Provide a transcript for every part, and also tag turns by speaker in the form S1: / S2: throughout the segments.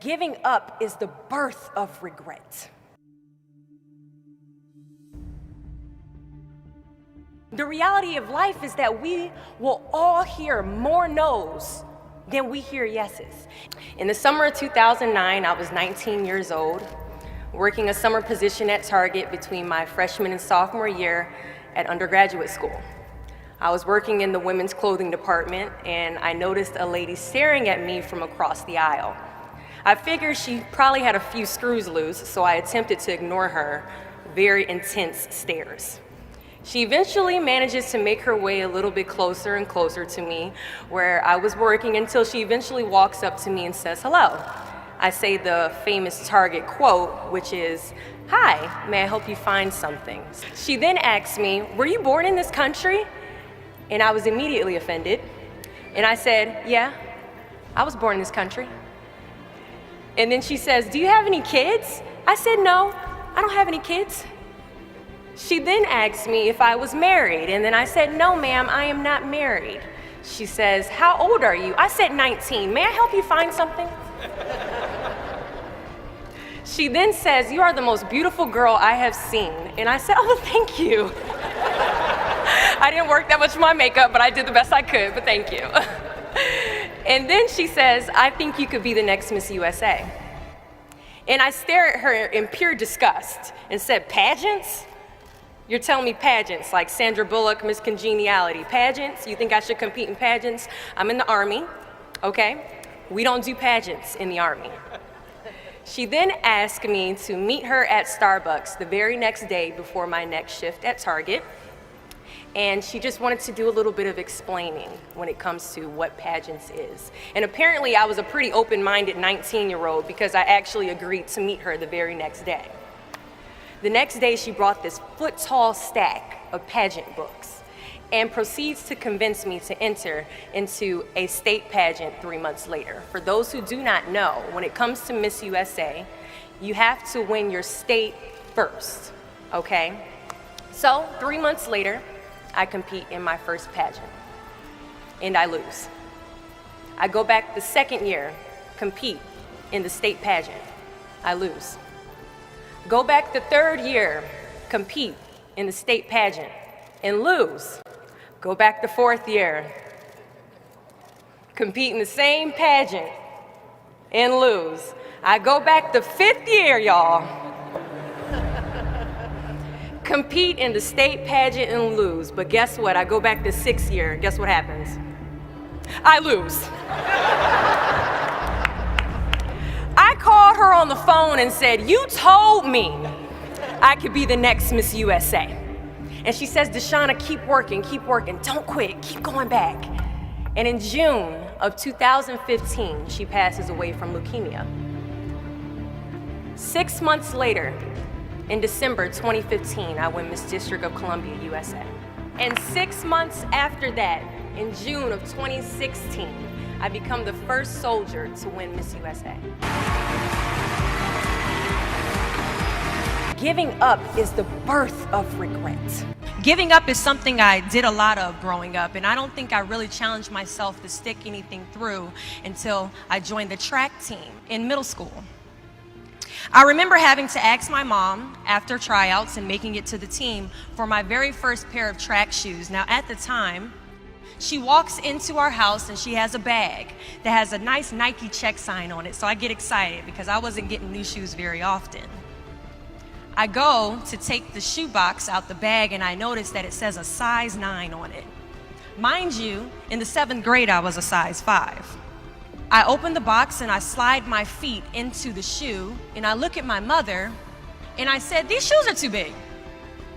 S1: Giving up is the birth of regret. The reality of life is that we will all hear more no's than we hear yeses. In the summer of 2009, I was 19 years old, working a summer position at Target between my freshman and sophomore year at undergraduate school. I was working in the women's clothing department, and I noticed a lady staring at me from across the aisle. I figured she probably had a few screws loose, so I attempted to ignore her very intense stares. She eventually manages to make her way a little bit closer and closer to me where I was working until she eventually walks up to me and says, "Hello." I say the famous Target quote, which is, "Hi, may I help you find something?" She then asks me, "Were you born in this country?" And I was immediately offended. And I said, "Yeah, I was born in this country." And then she says, "Do you have any kids?" I said, "No, I don't have any kids." She then asked me if I was married, and then I said, "No, ma'am, I am not married." She says, "How old are you?" I said, 19. "May I help you find something?" She then says, "You are the most beautiful girl I have seen." And I said, "Oh, thank you." I didn't work that much for my makeup, but I did the best I could, but thank you. And then she says, "I think you could be the next Miss USA." And I stare at her in pure disgust and said, "Pageants? You're telling me pageants, like Sandra Bullock, Miss Congeniality. Pageants? You think I should compete in pageants? I'm in the Army, okay? We don't do pageants in the Army." She then asked me to meet her at Starbucks the very next day before my next shift at Target. And she just wanted to do a little bit of explaining when it comes to what pageants is. And apparently I was a pretty open-minded 19-year-old because I actually agreed to meet her the very next day. The next day, she brought this foot-tall stack of pageant books and proceeds to convince me to enter into a state pageant 3 months later. For those who do not know, when it comes to Miss USA, you have to win your state first, okay? So 3 months later, I compete in my first pageant, and I lose. I go back the second year, compete in the state pageant, I lose. Go back the third year, compete in the state pageant, and lose. Go back the fourth year, compete in the same pageant, and lose. I go back the fifth year, y'all, compete in the state pageant and lose. But guess what? I go back the sixth year, guess what happens? I lose. I called her on the phone and said, "You told me I could be the next Miss USA." And she says, "Deshauna, keep working, don't quit, keep going back." And in June of 2015, she passes away from leukemia. 6 months later, in December 2015, I win Miss District of Columbia, USA. And 6 months after that, in June of 2016, I become the first soldier to win Miss USA. Giving up is the birth of regret. Giving up is something I did a lot of growing up, and I don't think I really challenged myself to stick anything through until I joined the track team in middle school. I remember having to ask my mom after tryouts and making it to the team for my very first pair of track shoes. Now, at the time, she walks into our house and she has a bag that has a nice Nike check sign on it, so I get excited because I wasn't getting new shoes very often. I go to take the shoe box out the bag and I notice that it says a size 9 on it. Mind you, in the 7th grade, I was a size 5. I open the box and I slide my feet into the shoe and I look at my mother and I said, "These shoes are too big."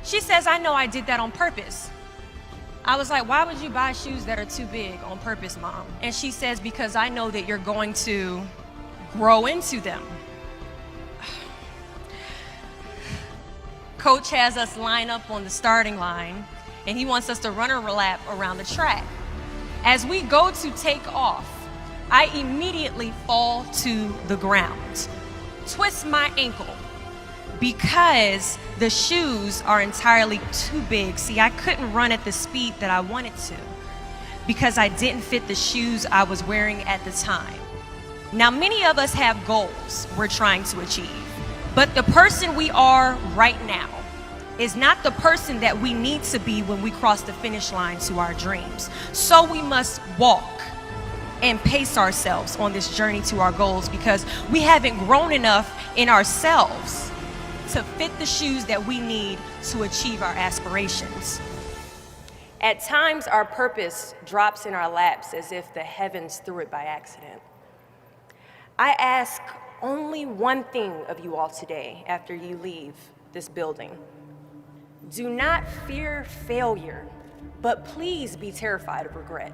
S1: She says, "I know I did that on purpose." I was like, "Why would you buy shoes that are too big on purpose, Mom?" And she says, "Because I know that you're going to grow into them." Coach has us line up on the starting line and he wants us to run a lap around the track. As we go to take off, I immediately fall to the ground, twist my ankle because the shoes are entirely too big. See, I couldn't run at the speed that I wanted to because I didn't fit the shoes I was wearing at the time.
S2: Now, many of us have goals we're trying to achieve, but the person we are right now is not the person that we need to be when we cross the finish line to our dreams. So we must walk and pace ourselves on this journey to our goals, because we haven't grown enough in ourselves to fit the shoes that we need to achieve our aspirations.
S1: At times, our purpose drops in our laps as if the heavens threw it by accident. I ask only one thing of you all today after you leave this building. Do not fear failure, but please be terrified of regret.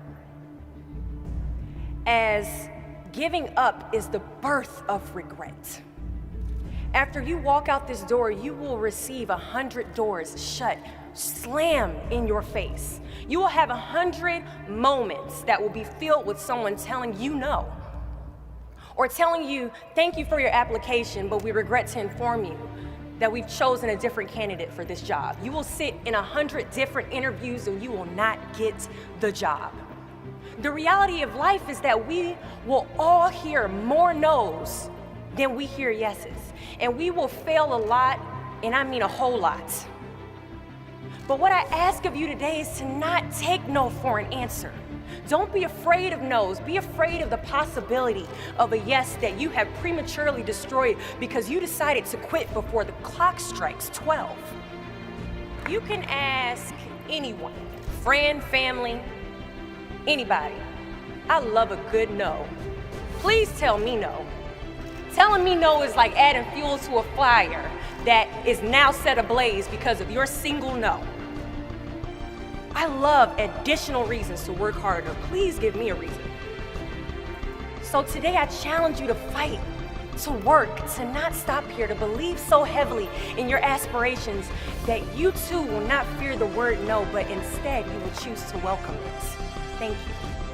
S1: As giving up is the birth of regret. After you walk out this door, you will receive 100 doors shut, slam in your face. You will have 100 moments that will be filled with someone telling you no, or telling you, thank you for your application, but we regret to inform you that we've chosen a different candidate for this job. You will sit in 100 different interviews and you will not get the job. The reality of life is that we will all hear more no's than we hear yeses. And we will fail a lot, and I mean a whole lot. But what I ask of you today is to not take no for an answer. Don't be afraid of no's. Be afraid of the possibility of a yes that you have prematurely destroyed because you decided to quit before the clock strikes 12. You can ask anyone, friend, family, anybody. I love a good no. Please tell me no. Telling me no is like adding fuel to a fire that is now set ablaze because of your single no. I love additional reasons to work harder. Please give me a reason. So today I challenge you to fight, to work, to not stop here, to believe so heavily in your aspirations that you too will not fear the word no, but instead you will choose to welcome it. Thank you.